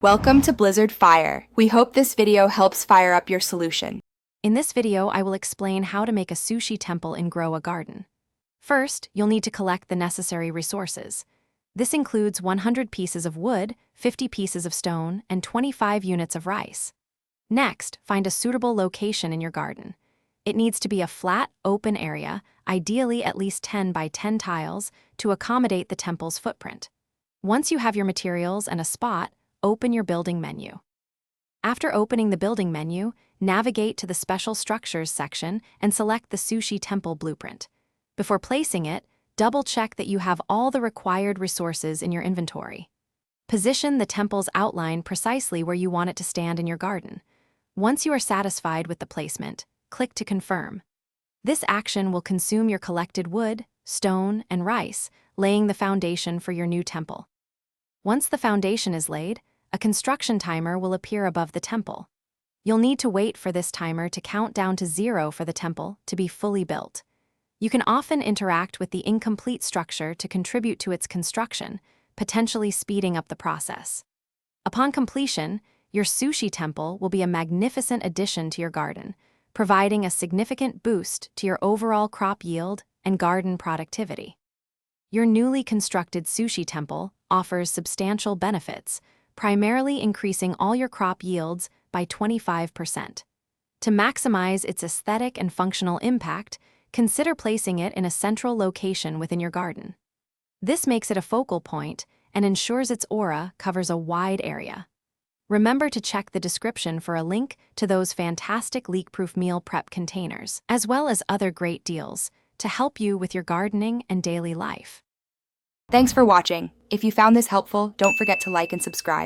Welcome to Blizzard Fire. We hope this video helps fire up your solution. In this video, I will explain how to make a sushi temple and grow a garden. First, you'll need to collect the necessary resources. This includes 100 pieces of wood, 50 pieces of stone, and 25 units of rice. Next, find a suitable location in your garden. It needs to be a flat, open area, ideally at least 10 by 10 tiles, to accommodate the temple's footprint. Once you have your materials and a spot, open your building menu. After opening the building menu, navigate to the Special Structures section and select the Sushi Temple blueprint. Before placing it, double-check that you have all the required resources in your inventory. Position the temple's outline precisely where you want it to stand in your garden. Once you are satisfied with the placement, click to confirm. This action will consume your collected wood, stone, and rice, laying the foundation for your new temple. Once the foundation is laid, a construction timer will appear above the temple. You'll need to wait for this timer to count down to 0 for the temple to be fully built. You can often interact with the incomplete structure to contribute to its construction, potentially speeding up the process. Upon completion, your sushi temple will be a magnificent addition to your garden, providing a significant boost to your overall crop yield and garden productivity. Your newly constructed sushi temple offers substantial benefits, primarily increasing all your crop yields by 25%. To maximize its aesthetic and functional impact, consider placing it in a central location within your garden. This makes it a focal point and ensures its aura covers a wide area. Remember to check the description for a link to those fantastic leak-proof meal prep containers, as well as other great deals, to help you with your gardening and daily life. Thanks for watching. If you found this helpful, don't forget to like and subscribe.